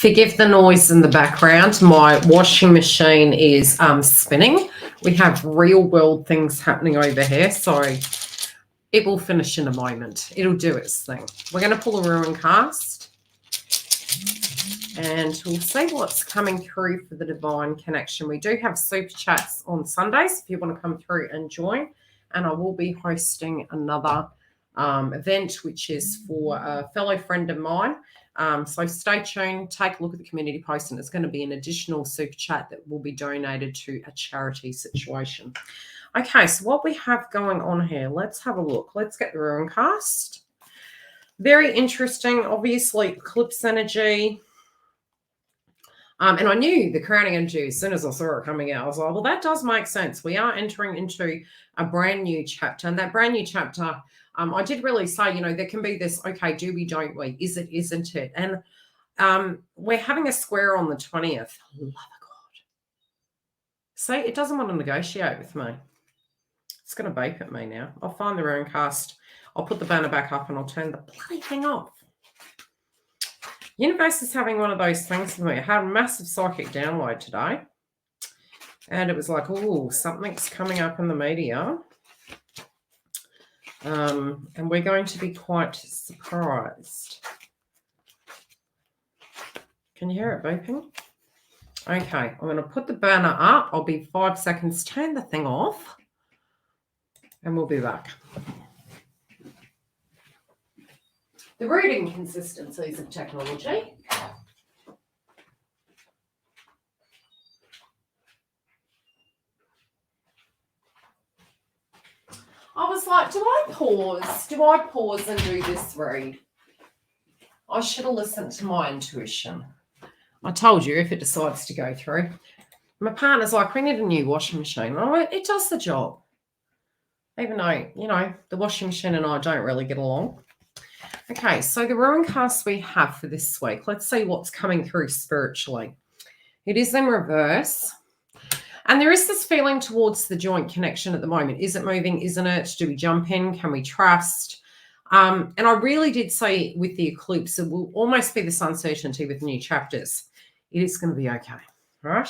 Forgive the noise in the background. My washing machine is spinning. We have real world things happening over here, so it will finish in a moment. It'll do its thing. We're going to pull a ruin cast and we'll see what's coming through for the divine connection. We do have super chats on Sundays if you want to come through and join, and I will be hosting another event which is for a fellow friend of mine. So stay tuned, take a look at the community post, and it's going to be an additional super chat that will be donated to a charity situation. Okay, so what we have going on here, let's have a look. Let's get the ruin cast. Very interesting, obviously, eclipse energy. And I knew the crowning energy as soon as I saw it coming out. I was like, well, that does make sense. We are entering into a brand new chapter, and that brand new chapter, I did really say, you know, there can be this, okay, do we, don't we? Is it, isn't it? And we're having a square on the 20th. Love of God. See, it doesn't want to negotiate with me. It's going to beep at me now. I'll find the ruin cast. I'll put the banner back up and I'll turn the bloody thing off. Universe is having one of those things for me. I had a massive psychic download today. And it was like, oh, something's coming up in the media. And we're going to be quite surprised. Can you hear it beeping? Okay, I'm going to put the banner up. I'll be 5 seconds. Turn the thing off. And we'll be back. The reading consistencies of technology. I was like, do I pause? Do I pause and do this read? I should have listened to my intuition. I told you if it decides to go through. My partner's like, we need a new washing machine. I'm like, it does the job. Even though, you know, the washing machine and I don't really get along. Okay, so the ruin cast we have for this week. Let's see what's coming through spiritually. It is in reverse. And there is this feeling towards the joint connection at the moment. Is it moving? Isn't it? Do we jump in? Can we trust? And I really did say with the eclipse, it will almost be this uncertainty with new chapters. It is going to be okay, right?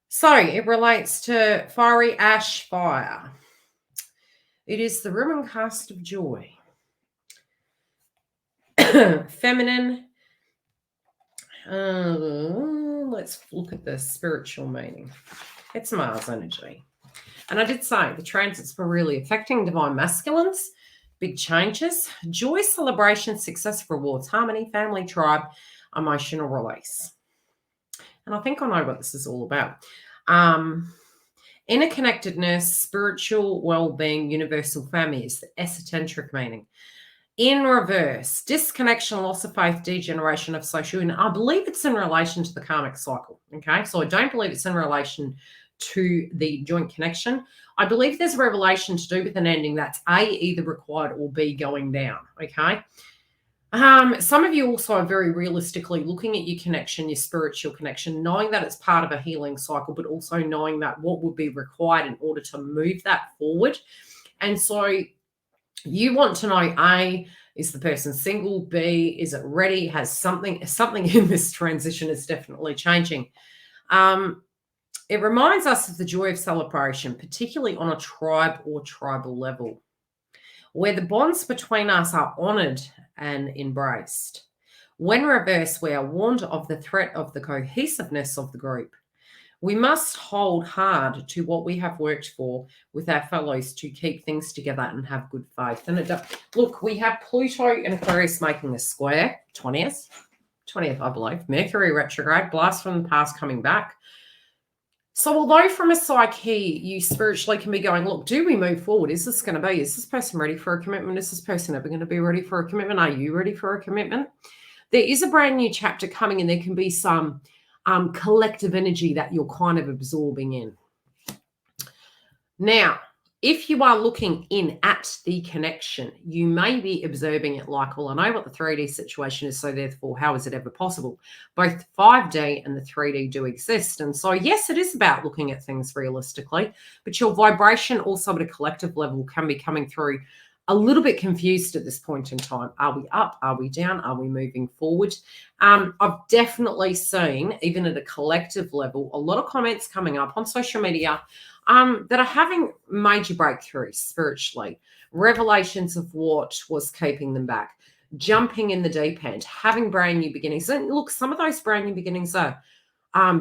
So it relates to fiery ash fire. It is the ruin cast of joy. Feminine. Let's look at the spiritual meaning. It's Mars energy. And I did say the transits were really affecting divine masculines, big changes, joy, celebration, success, rewards, harmony, family, tribe, emotional release. And I think I know what this is all about. Interconnectedness, spiritual well-being, universal family is the esoteric meaning. In reverse, disconnection, loss of faith, degeneration of social. And I believe it's in relation to the karmic cycle. Okay, so I don't believe it's in relation to the joint connection. I believe there's a revelation to do with an ending that's A, either required or B, going down. Okay. Some of you also are very realistically looking at your connection, your spiritual connection, knowing that it's part of a healing cycle, but also knowing that what would be required in order to move that forward. And so you want to know, A, is the person single? B, is it ready? Has something in this transition is definitely changing. It reminds us of the joy of celebration, particularly on a tribe or tribal level, where the bonds between us are honored and embraced. When reversed, we are warned of the threat of the cohesiveness of the group. We must hold hard to what we have worked for with our fellows to keep things together and have good faith. And look, we have Pluto and Aquarius making a square, 20th, I believe. Mercury retrograde, blast from the past coming back. So although from a psyche, you spiritually can be going, look, do we move forward? Is this going to be? Is this person ready for a commitment? Is this person ever going to be ready for a commitment? Are you ready for a commitment? There is a brand new chapter coming, and there can be some collective energy that you're kind of absorbing in. Now, if you are looking in at the connection, you may be observing it like, well, I know what the 3D situation is, so therefore, how is it ever possible? Both 5D and the 3D do exist. And so, yes, it is about looking at things realistically, but your vibration also at a collective level can be coming through a little bit confused at this point in time. Are we up? Are we down? Are we moving forward? I've definitely seen, even at a collective level, a lot of comments coming up on social media that are having major breakthroughs spiritually, revelations of what was keeping them back, jumping in the deep end, having brand new beginnings. And look, some of those brand new beginnings are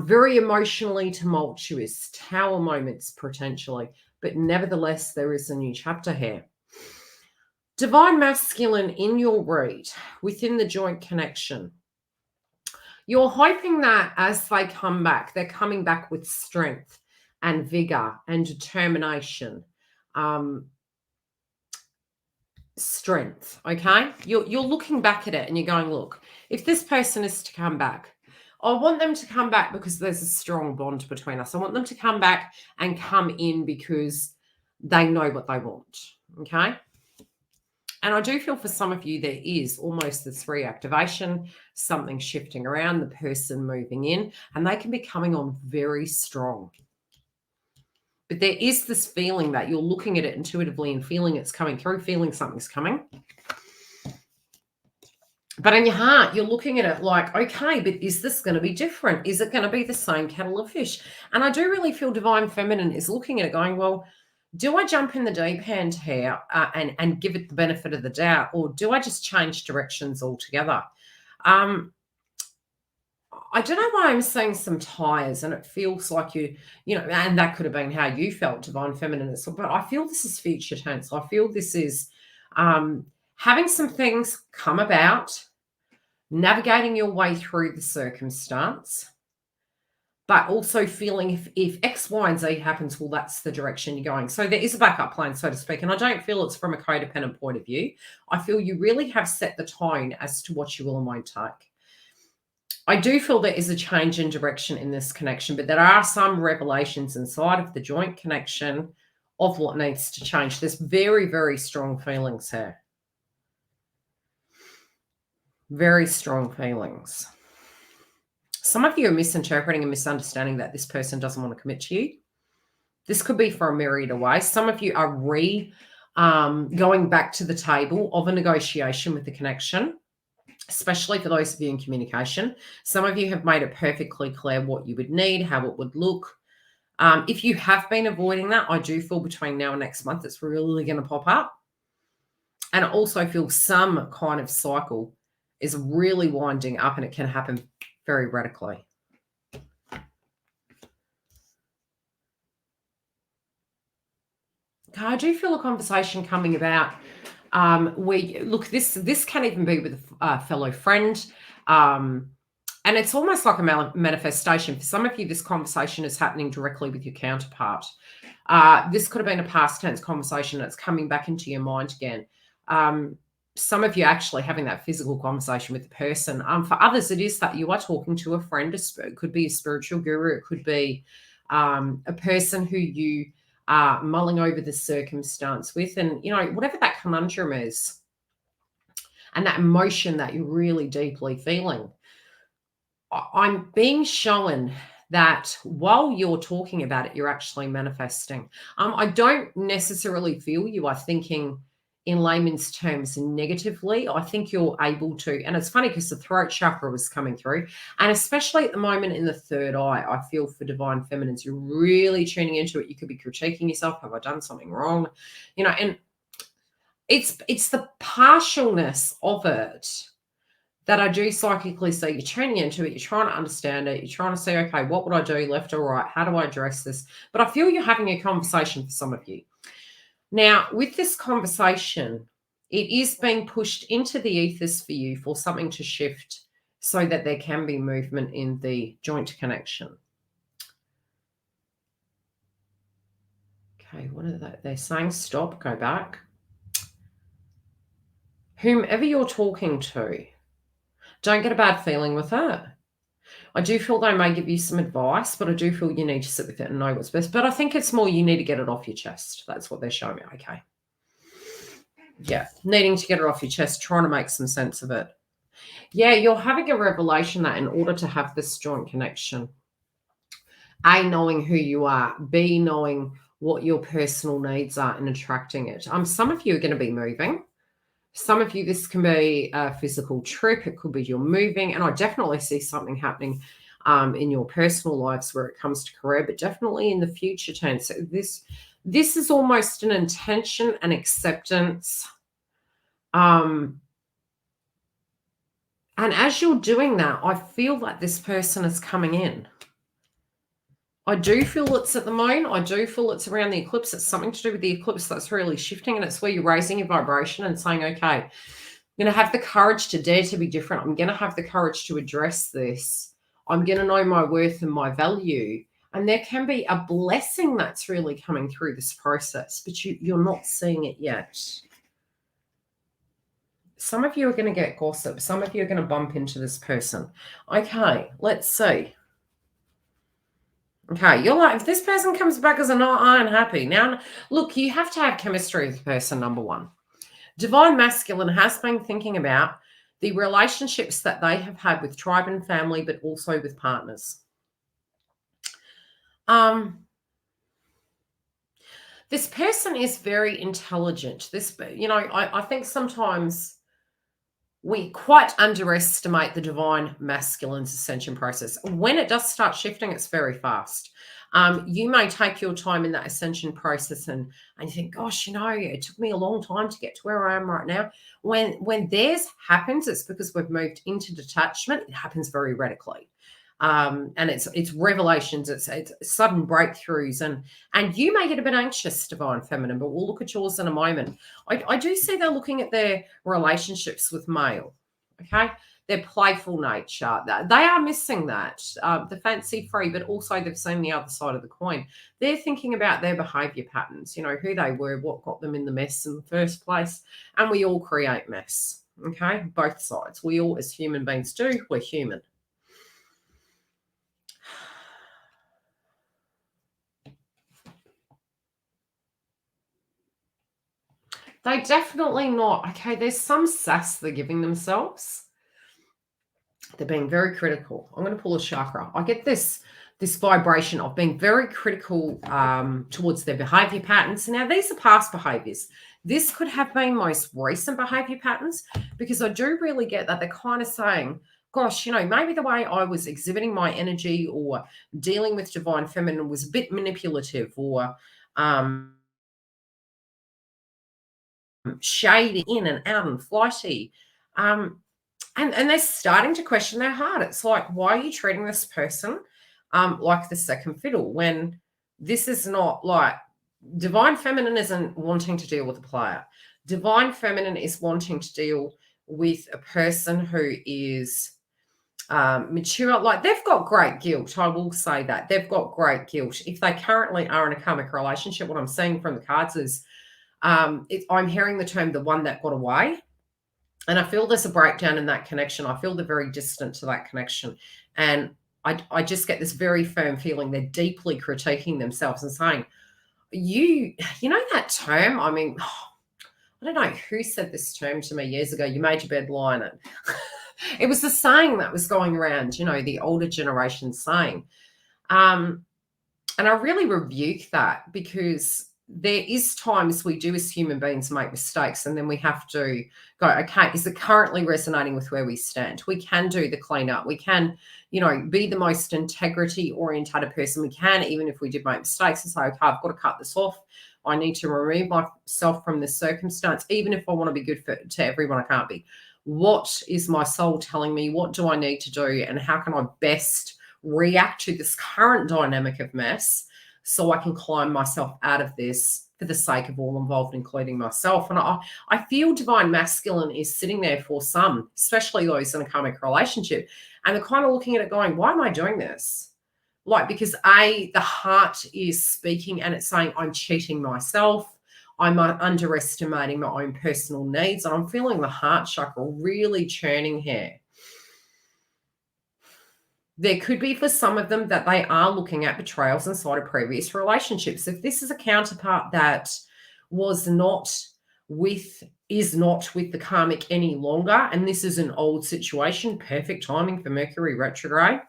very emotionally tumultuous, tower moments potentially, but nevertheless, there is a new chapter here. Divine masculine in your read within the joint connection. You're hoping that as they come back, they're coming back with strength and vigor and determination. Strength, okay? You're looking back at it and you're going, look, if this person is to come back, I want them to come back because there's a strong bond between us. I want them to come back and come in because they know what they want, okay? And I do feel for some of you there is almost this reactivation, something shifting around, the person moving in, and they can be coming on very strong. But there is this feeling that you're looking at it intuitively and feeling it's coming through, feeling something's coming. But in your heart, you're looking at it like, okay, but is this going to be different? Is it going to be the same kettle of fish? And I do really feel Divine Feminine is looking at it going, well, do I jump in the deep end here and give it the benefit of the doubt, or do I just change directions altogether? I don't know why I'm seeing some tires, and it feels like and that could have been how you felt, Divine Feminine. But I feel this is future tense. I feel this is having some things come about, navigating your way through the circumstance, but also feeling if X, Y, and Z happens, well, that's the direction you're going. So there is a backup plan, so to speak. And I don't feel it's from a codependent point of view. I feel you really have set the tone as to what you will and won't take. I do feel there is a change in direction in this connection, but there are some revelations inside of the joint connection of what needs to change. There's very, very strong feelings here. Very strong feelings. Some of you are misinterpreting and misunderstanding that this person doesn't want to commit to you. This could be for a myriad of ways. Some of you are going back to the table of a negotiation with the connection, especially for those of you in communication. Some of you have made it perfectly clear what you would need, how it would look. If you have been avoiding that, I do feel between now and next month it's really going to pop up. And I also feel some kind of cycle is really winding up, and it can happen very radically. Okay, I do feel a conversation coming about where, look, this can even be with a fellow friend, and it's almost like a manifestation. For some of you, this conversation is happening directly with your counterpart. This could have been a past tense conversation that's coming back into your mind again. Some of you actually having that physical conversation with the person. For others, it is that you are talking to a friend. It could be a spiritual guru. It could be a person who you are mulling over the circumstance with. And, whatever that conundrum is and that emotion that you're really deeply feeling, I'm being shown that while you're talking about it, you're actually manifesting. I don't necessarily feel you are thinking in layman's terms negatively. I think you're able to, and it's funny because the throat chakra was coming through, and especially at the moment in the third eye, I feel for Divine Feminines, you're really tuning into it. You could be critiquing yourself. Have I done something wrong? And it's the partialness of it that I do psychically see. You're tuning into it. You're trying to understand it. You're trying to say, okay, what would I do, left or right? How do I address this? But I feel you're having a conversation for some of you. Now, with this conversation, it is being pushed into the ethers for you for something to shift so that there can be movement in the joint connection. Okay, what are they? They're saying stop, go back. Whomever you're talking to, don't get a bad feeling with it. I do feel they may give you some advice, but I do feel you need to sit with it and know what's best. But I think it's more you need to get it off your chest. That's what they're showing me. Okay. Yeah, needing to get it off your chest, trying to make some sense of it. Yeah, you're having a revelation that in order to have this joint connection, A, knowing who you are, B, knowing what your personal needs are in attracting it. Some of you are going to be moving. Some of you, this can be a physical trip. It could be you're moving. And I definitely see something happening in your personal lives where it comes to career, but definitely in the future tense. So this is almost an intention and acceptance. And as you're doing that, I feel like this person is coming in. I do feel it's at the moon. I do feel it's around the eclipse. It's something to do with the eclipse that's really shifting, and it's where you're raising your vibration and saying, okay, I'm going to have the courage to dare to be different. I'm going to have the courage to address this. I'm going to know my worth and my value. And there can be a blessing that's really coming through this process, but you're not seeing it yet. Some of you are going to get gossip. Some of you are going to bump into this person. Okay, let's see. Okay, you're like, if this person comes back as a not unhappy. Now, look, you have to have chemistry with the person, number one. Divine Masculine has been thinking about the relationships that they have had with tribe and family, but also with partners. This person is very intelligent. I think sometimes we quite underestimate the Divine Masculine's ascension process. When it does start shifting, it's very fast. You may take your time in that ascension process and you think, gosh, it took me a long time to get to where I am right now. When theirs happens, it's because we've moved into detachment. It happens very radically. And it's revelations, it's sudden breakthroughs, and you may get a bit anxious, Divine Feminine, but we'll look at yours in a moment. I do see they're looking at their relationships with male, okay? Their playful nature. They are missing that, the fancy free, but also they've seen the other side of the coin. They're thinking about their behavior patterns, who they were, what got them in the mess in the first place, and we all create mess, okay? Both sides. We all, as human beings, do. We're human. They definitely not. Okay, there's some sass they're giving themselves. They're being very critical. I'm going to pull a chakra. I get this vibration of being very critical towards their behavior patterns. Now, these are past behaviors. This could have been most recent behavior patterns, because I do really get that they're kind of saying, gosh, maybe the way I was exhibiting my energy or dealing with Divine Feminine was a bit manipulative or shady in and out and flighty. And they're starting to question their heart. It's like, why are you treating this person like the second fiddle when this is not like Divine Feminine isn't wanting to deal with a player. Divine Feminine is wanting to deal with a person who is mature. Like, they've got great guilt. I will say that. They've got great guilt. If they currently are in a karmic relationship, what I'm seeing from the cards is I'm hearing the term the one that got away. And I feel there's a breakdown in that connection. I feel they're very distant to that connection. And I just get this very firm feeling they're deeply critiquing themselves and saying, you know that term? I mean, I don't know who said this term to me years ago. You made your bed, lie in it. It was the saying that was going around, the older generation saying. And I really rebuke that, because there is times we do as human beings make mistakes, and then we have to go, okay, is it currently resonating with where we stand? We can do the cleanup. We can, be the most integrity-oriented person we can, even if we did make mistakes, and say, okay, I've got to cut this off. I need to remove myself from this circumstance. Even if I want to be good to everyone, I can't be. What is my soul telling me? What do I need to do? And how can I best react to this current dynamic of mess so I can climb myself out of this for the sake of all involved, including myself? And I feel Divine Masculine is sitting there for some, especially those in a karmic relationship, and they're kind of looking at it going, why am I doing this? Like, because the heart is speaking and it's saying, I'm cheating myself. I'm underestimating my own personal needs. And I'm feeling the heart chakra really churning here. There could be for some of them that they are looking at betrayals inside of previous relationships. If this is a counterpart that is not with the karmic any longer, and this is an old situation, perfect timing for Mercury retrograde,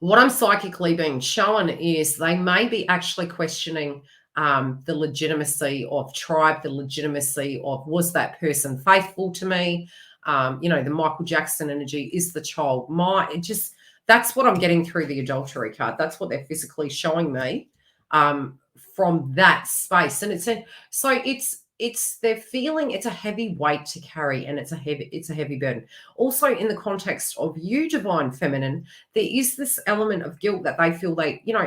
What I'm psychically being shown is they may be actually questioning the legitimacy of tribe, the legitimacy of, was that person faithful to me? The Michael Jackson energy, is the child that's what I'm getting through the adultery card. That's what they're physically showing me from that space. And they're feeling it's a heavy weight to carry, and it's a heavy burden. Also, in the context of you, divine feminine, there is this element of guilt that they feel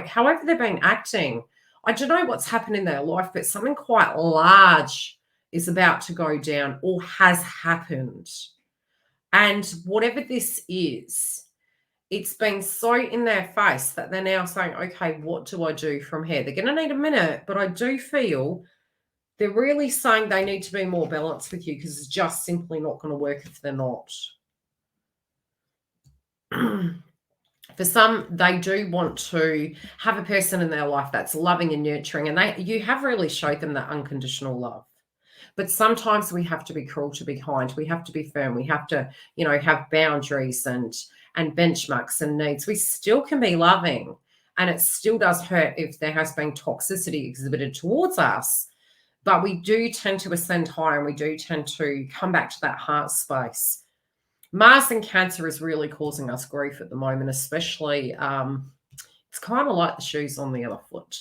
however they've been acting, I don't know what's happened in their life, but something quite large is about to go down or has happened. And whatever this is, it's been so in their face that they're now saying, okay, what do I do from here? They're going to need a minute, but I do feel they're really saying they need to be more balanced with you, because it's just simply not going to work if they're not. For some, they do want to have a person in their life that's loving and nurturing, and you have really showed them that unconditional love. But sometimes we have to be cruel to be kind. We have to be firm. We have to, have boundaries and benchmarks and needs. We still can be loving, and it still does hurt if there has been toxicity exhibited towards us. But we do tend to ascend higher, and we do tend to come back to that heart space. Mars in Cancer is really causing us grief at the moment, especially. It's kind of like the shoes on the other foot.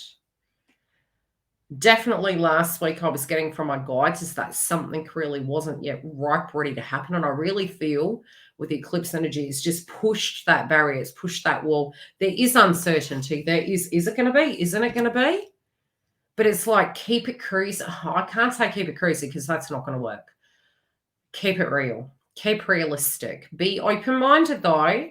Definitely last week I was getting from my guides is that something really wasn't yet ripe, ready to happen. And I really feel with the eclipse energy, it's just pushed that barrier, it's pushed that wall. There is uncertainty. There is it going to be? Isn't it going to be? But it's like, keep it cruisy. Oh, I can't say keep it cruisy because that's not going to work. Keep it real. Keep realistic. Be open-minded though.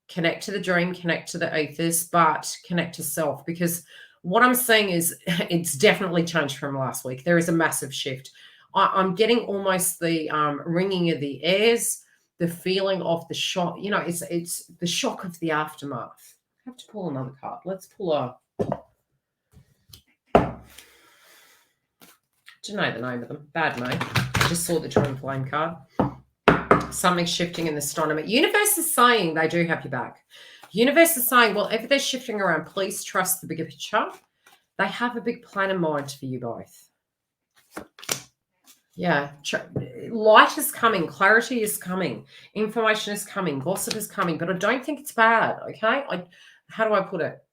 Connect to the dream, connect to the ethers, but connect to self, because what I'm seeing is it's definitely changed from last week. There is a massive shift. I'm getting almost the ringing of the ears, the feeling of the shock. It's the shock of the aftermath. I have to pull another card. Let's pull a... Do you know the name of them? Bad name. I just saw the twin flame card. Something's shifting in the astronomy. Universe is saying they do have your back. Universe is saying, well, if they're shifting around, please trust the bigger picture. They have a big plan in mind for you both. Yeah. Light is coming. Clarity is coming. Information is coming. Gossip is coming. But I don't think it's bad, okay? How do I put it?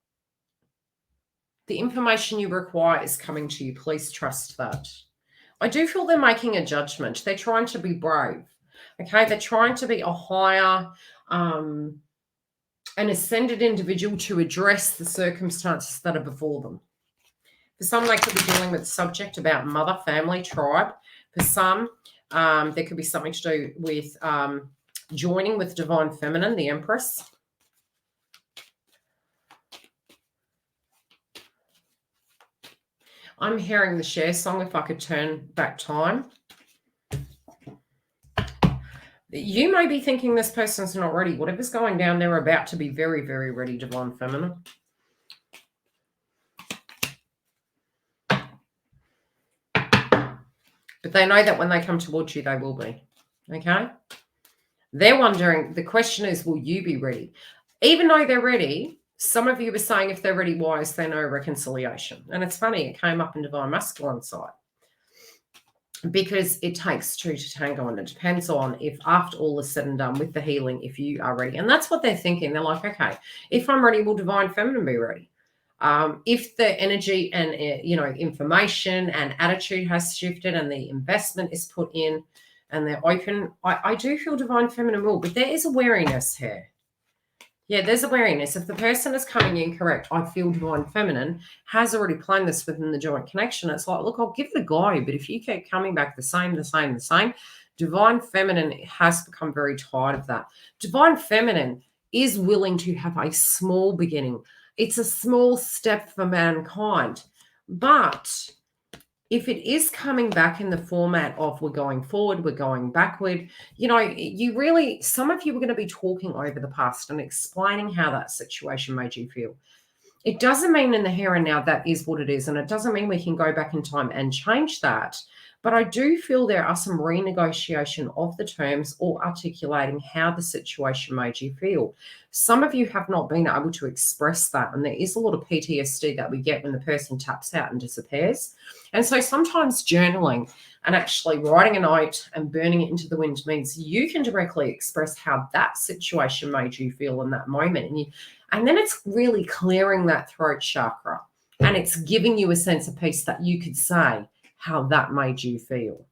The information you require is coming to you. Please trust that. I do feel they're making a judgment. They're trying to be brave, okay? They're trying to be a higher... an ascended individual to address the circumstances that are before them. For some, they could be dealing with a subject about mother, family, tribe. For some, there could be something to do with joining with divine feminine, the Empress. I'm hearing the share song, if I could turn back time. You may be thinking this person's not ready. Whatever's going down, they're about to be very, very ready, divine feminine. But they know that when they come towards you, they will be. Okay? They're wondering, the question is, will you be ready? Even though they're ready, some of you were saying if they're ready, why is there no reconciliation? And it's funny, it came up in divine masculine side. Because it takes two to tango, and it depends on if after all is said and done with the healing, if you are ready. And that's what they're thinking. They're like, okay, if I'm ready, will divine feminine be ready? If the energy and, information and attitude has shifted and the investment is put in and they're open, I do feel divine feminine will, but there is a wariness here. Yeah, there's a wariness. If the person is coming in correct, I feel divine feminine has already planned this within the joint connection. It's like, look, I'll give it a go, but if you keep coming back the same, divine feminine has become very tired of that. Divine feminine is willing to have a small beginning. It's a small step for mankind. But if it is coming back in the format of we're going forward, we're going backward, some of you are going to be talking over the past and explaining how that situation made you feel. It doesn't mean in the here and now that is what it is. And it doesn't mean we can go back in time and change that. But I do feel there are some renegotiation of the terms or articulating how the situation made you feel. Some of you have not been able to express that, and there is a lot of PTSD that we get when the person taps out and disappears. And so sometimes journaling and actually writing a note and burning it into the wind means you can directly express how that situation made you feel in that moment. And then it's really clearing that throat chakra, and it's giving you a sense of peace that you could say how that made you feel.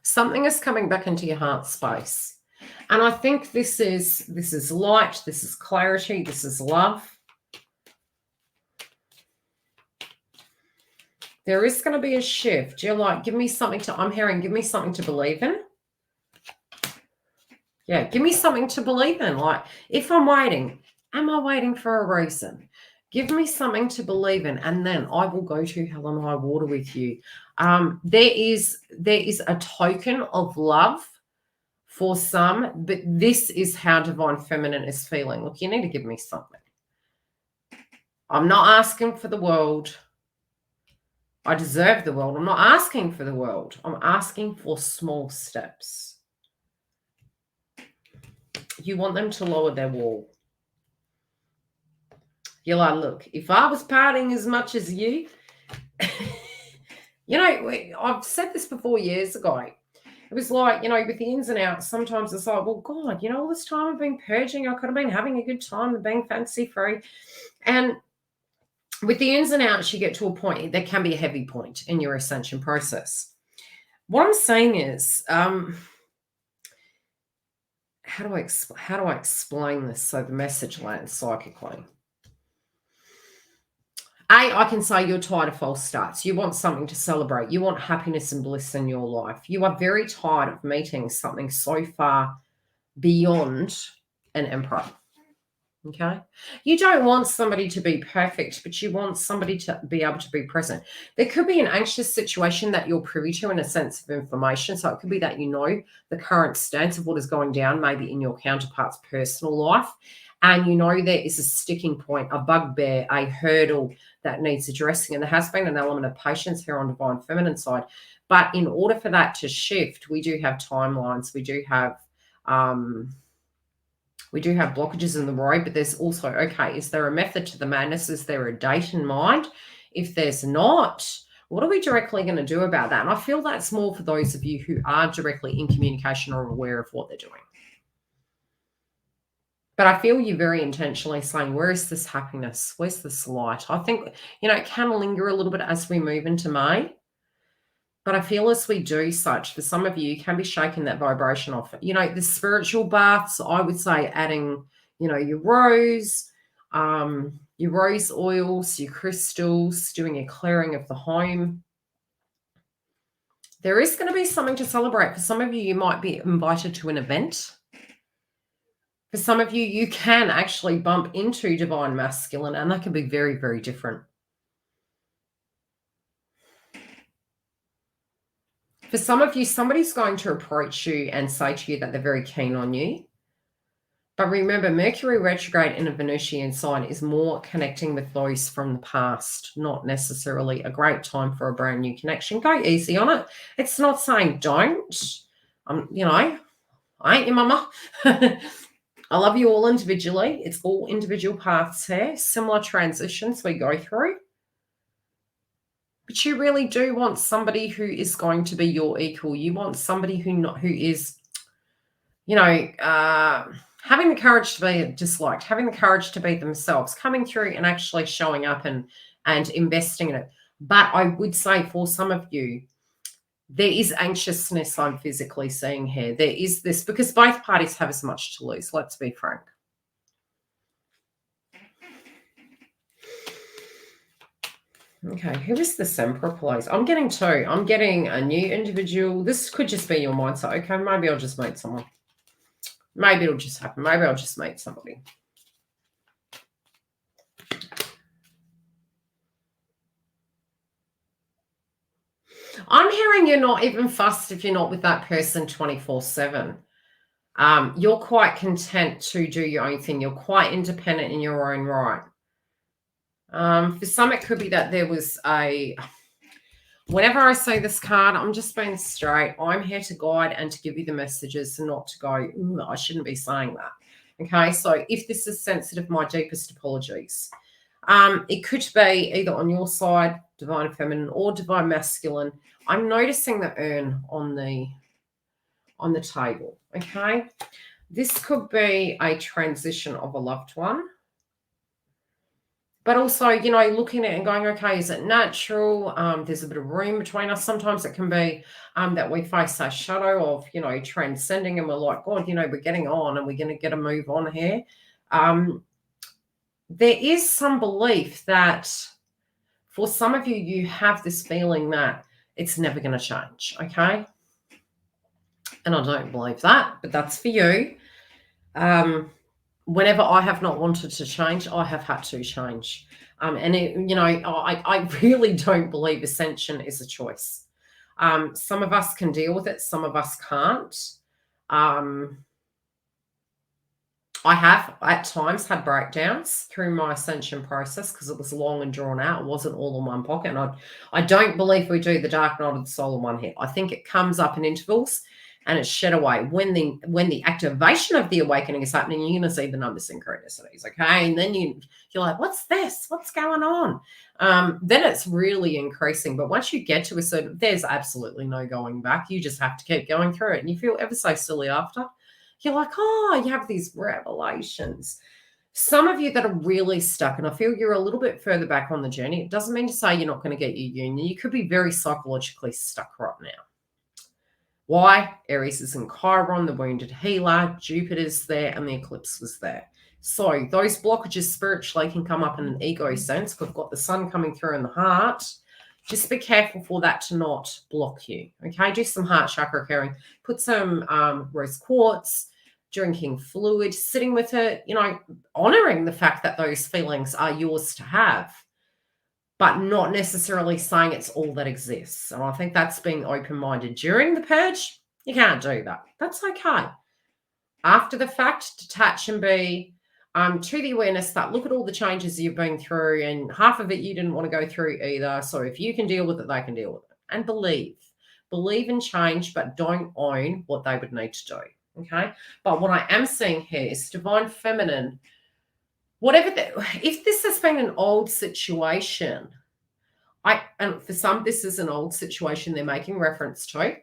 Something is coming back into your heart space. And I think this is light, this is clarity, this is love. There is going to be a shift. You're like, give me something to, I'm hearing, give me something to believe in. Yeah, give me something to believe in. Like, if I'm waiting, am I waiting for a reason? Give me something to believe in, and then I will go to hell and high water with you. There is a token of love for some, but this is how Divine Feminine is feeling. Look, you need to give me something. I'm not asking for the world. I deserve the world. I'm not asking for the world. I'm asking for small steps. You want them to lower their wall. You're like, look, if I was partying as much as you, you know, I've said this before years ago. It was like, you know, with the ins and outs, sometimes it's like, well, God, you know, all this time I've been purging, I could have been having a good time and being fancy free. And with the ins and outs, you get to a point, there can be a heavy point in your ascension process. What I'm saying is, how do I explain this so the message lands psychically? I can say you're tired of false starts. You want something to celebrate. You want happiness and bliss in your life. You are very tired of meeting something so far beyond an emperor. Okay? You don't want somebody to be perfect, but you want somebody to be able to be present. There could be an anxious situation that you're privy to in a sense of information. So it could be that you know the current stance of what is going down, maybe in your counterpart's personal life. And you know there is a sticking point, a bugbear, a hurdle that needs addressing. And there has been an element of patience here on Divine Feminine side. But in order for that to shift, we do have timelines. We do have blockages in the road, but there's also, okay, is there a method to the madness? Is there a date in mind? If there's not, what are we directly going to do about that? And I feel that's more for those of you who are directly in communication or aware of what they're doing. But I feel you very intentionally saying, where is this happiness? Where's this light? I think, you know, it can linger a little bit as we move into May. But I feel as we do such, for some of you, you can be shaking that vibration off. You know, the spiritual baths, I would say adding, you know, your rose oils, your crystals, doing a clearing of the home. There is going to be something to celebrate. For some of you, you might be invited to an event. For some of you, you can actually bump into Divine Masculine, and that can be very, very different. For some of you, somebody's going to approach you and say to you that they're very keen on you. But remember, Mercury retrograde in a Venusian sign is more connecting with those from the past, not necessarily a great time for a brand new connection. Go easy on it. It's not saying don't. You know, I ain't your mama. I love you all individually. It's all individual paths here, similar transitions we go through. But you really do want somebody who is going to be your equal. You want somebody who is, you know, having the courage to be disliked, having the courage to be themselves, coming through and actually showing up and investing in it. But I would say for some of you, there is anxiousness I'm physically seeing here. There is this, because both parties have as much to lose, let's be frank. Okay, who is this Emperor, please? I'm getting two. I'm getting a new individual. This could just be your mindset. Okay, maybe I'll just meet someone. Maybe it'll just happen. Maybe I'll just meet somebody. I'm hearing you're not even fussed if you're not with that person 24/7. You're quite content to do your own thing. You're quite independent in your own right. For some, it could be that there was a... Whenever I say this card, I'm just being straight. I'm here to guide and to give you the messages and not to go, I shouldn't be saying that. Okay, so if this is sensitive, my deepest apologies. It could be either on your side, divine feminine, or divine masculine. I'm noticing the urn on the table. Okay, this could be a transition of a loved one. But also, looking at it and going, okay, is it natural? There's a bit of room between us. Sometimes it can be that we face a shadow of, transcending, and we're like, God, we're getting on and we're going to get a move on here. There is some belief that for some of you, you have this feeling that it's never going to change, okay? And I don't believe that, but that's for you. Whenever I have not wanted to change, I have had to change. I really don't believe ascension is a choice. Some of us can deal with it. Some of us can't. I have at times had breakdowns through my ascension process because it was long and drawn out. It wasn't all in one pocket. And I don't believe we do the dark night of the soul in one hit. I think it comes up in intervals and it's shed away. When the activation of the awakening is happening, you're going to see the numbers synchronicities, okay? And then you're like, what's this? What's going on? Then it's really increasing. But once you get to a certain, there's absolutely no going back. You just have to keep going through it. And you feel ever so silly after. You're like, you have these revelations. Some of you that are really stuck, and I feel you're a little bit further back on the journey. It doesn't mean to say you're not going to get your union. You could be very psychologically stuck right now. Why? Aries is in Chiron, the wounded healer, Jupiter's there, and the eclipse was there. So those blockages spiritually can come up in an ego sense. We've got the sun coming through in the heart. Just be careful for that to not block you. Okay, do some heart chakra clearing. Put some rose quartz, drinking fluid, sitting with it, honoring the fact that those feelings are yours to have, but not necessarily saying it's all that exists. And I think that's being open-minded. During the purge, you can't do that. That's okay. After the fact, detach and be to the awareness that look at all the changes you've been through, and half of it you didn't want to go through either. So if you can deal with it, they can deal with it. And believe in change, but don't own what they would need to do. Okay. But what I am seeing here is divine feminine. If this has been an old situation, and for some, this is an old situation they're making reference to.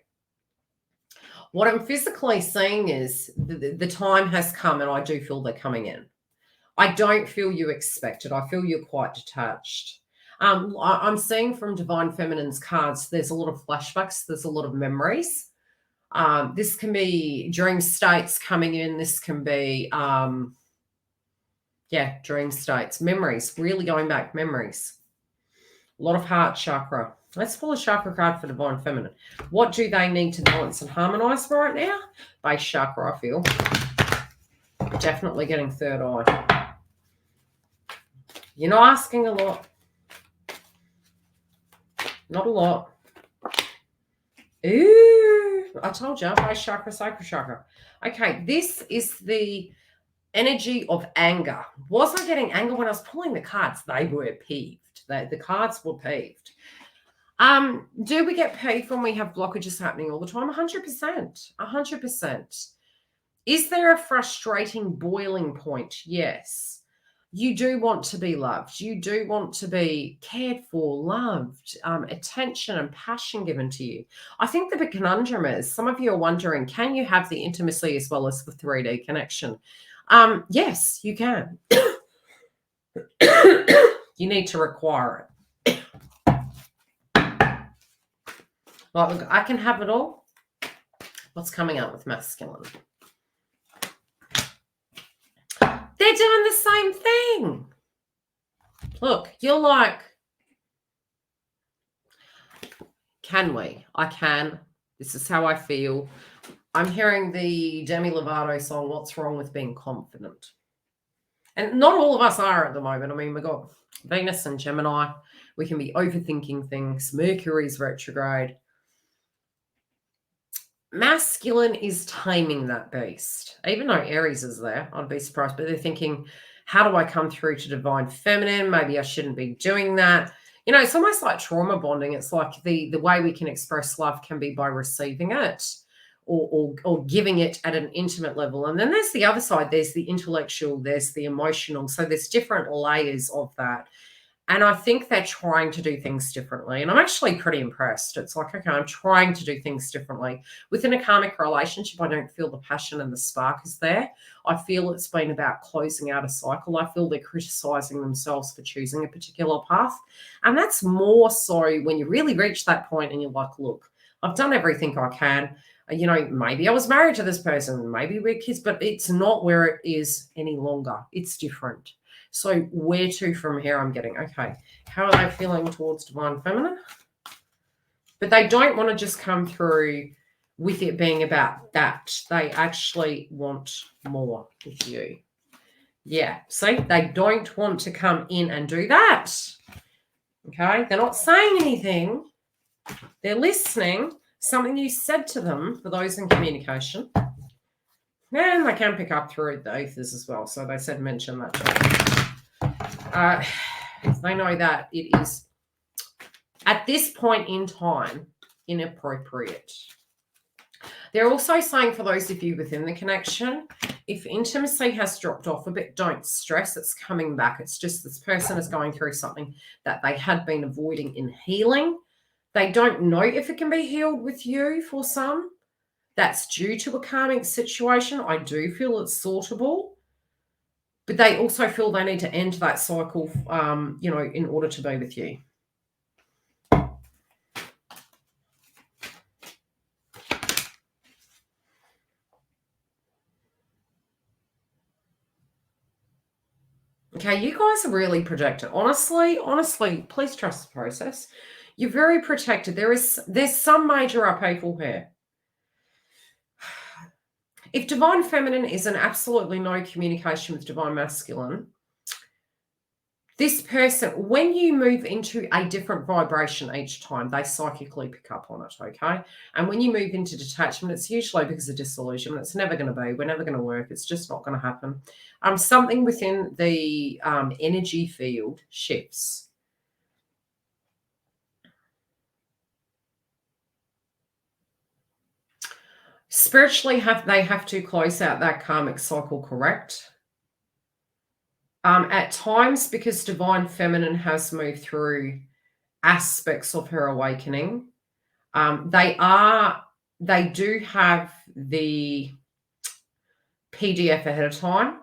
What I'm physically seeing is the time has come, and I do feel they're coming in. I don't feel you expect it. I feel you're quite detached. I'm seeing from Divine Feminine's cards, there's a lot of flashbacks. There's a lot of memories. This can be dream states coming in. This can be, dream states, memories, really going back, memories. A lot of heart chakra. Let's pull a chakra card for Divine Feminine. What do they need to balance and harmonize right now? Base chakra, I feel. Definitely getting third eye. You're not asking a lot. Not a lot. Ooh, I told you, base chakra, sacral chakra. Okay, this is the energy of anger. Was I getting anger when I was pulling the cards? They were peeved. The cards were peeved. Do we get peeved when we have blockages happening all the time? 100%. 100%. Is there a frustrating boiling point? Yes. You do want to be loved. You do want to be cared for, loved, attention and passion given to you. I think the big conundrum is some of you are wondering, can you have the intimacy as well as the 3D connection? Yes, you can. You need to require it. Well, look, I can have it all. What's coming out with masculine? They're doing the same thing. Look, you're like, can we? I can. This is how I feel. I'm hearing the Demi Lovato song, What's Wrong with Being Confident? And not all of us are at the moment. I mean, we've got Venus and Gemini. We can be overthinking things. Mercury's retrograde. Masculine is taming that beast. Even though Aries is there, I'd be surprised. But they're thinking, How do I come through to divine feminine? Maybe I shouldn't be doing that. You know, it's almost like trauma bonding. It's like the way we can express love can be by receiving it or giving it at an intimate level. And then there's the other side. There's the intellectual, there's the emotional. So there's different layers of that. And I think they're trying to do things differently. And I'm actually pretty impressed. It's like, okay, I'm trying to do things differently. Within a karmic relationship, I don't feel the passion and the spark is there. I feel it's been about closing out a cycle. I feel they're criticizing themselves for choosing a particular path. And that's more so when you really reach that point and you're like, look, I've done everything I can. You know, maybe I was married to this person, maybe we're kids, but it's not where it is any longer. It's different. So where to from here? I'm getting, okay, how are they feeling towards divine feminine? But they don't want to just come through with it being about that. They actually want more with you. Yeah, see, they don't want to come in and do that. Okay, they're not saying anything. They're listening. Something you said to them, for those in communication. And they can pick up through the ethers as well. So they said mention that to them. They know that it is, at this point in time, inappropriate. They're also saying for those of you within the connection, if intimacy has dropped off a bit, don't stress. It's coming back. It's just this person is going through something that they had been avoiding in healing. They don't know if it can be healed with you for some. That's due to a karmic situation. I do feel it's sortable. But they also feel they need to end that cycle, you know, in order to be with you. Okay, you guys are really protected. Honestly, please trust the process. You're very protected. There's some major upheaval here. If divine feminine is an absolutely no communication with divine masculine, this person, when you move into a different vibration each time, they psychically pick up on it, okay? And when you move into detachment, it's usually because of disillusionment. It's never going to be. We're never going to work. It's just not going to happen. Something within the energy field shifts. Spiritually, they have to close out that karmic cycle, correct? At times, because divine feminine has moved through aspects of her awakening, they do have the PDF ahead of time,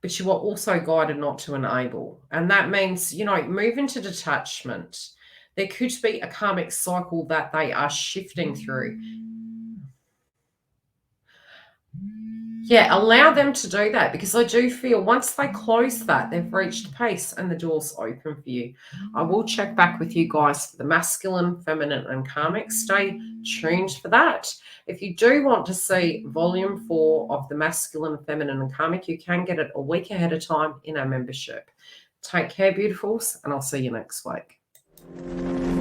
but you are also guided not to enable. And that means, you know, move into detachment. There could be a karmic cycle that they are shifting through. Yeah, allow them to do that, because I do feel once they close that, they've reached peace and the door's open for you. I will check back with you guys for the masculine, feminine, and karmic. Stay tuned for that. If you do want to see volume 4 of the masculine, feminine, and karmic, you can get it a week ahead of time in our membership. Take care, beautifuls, and I'll see you next week.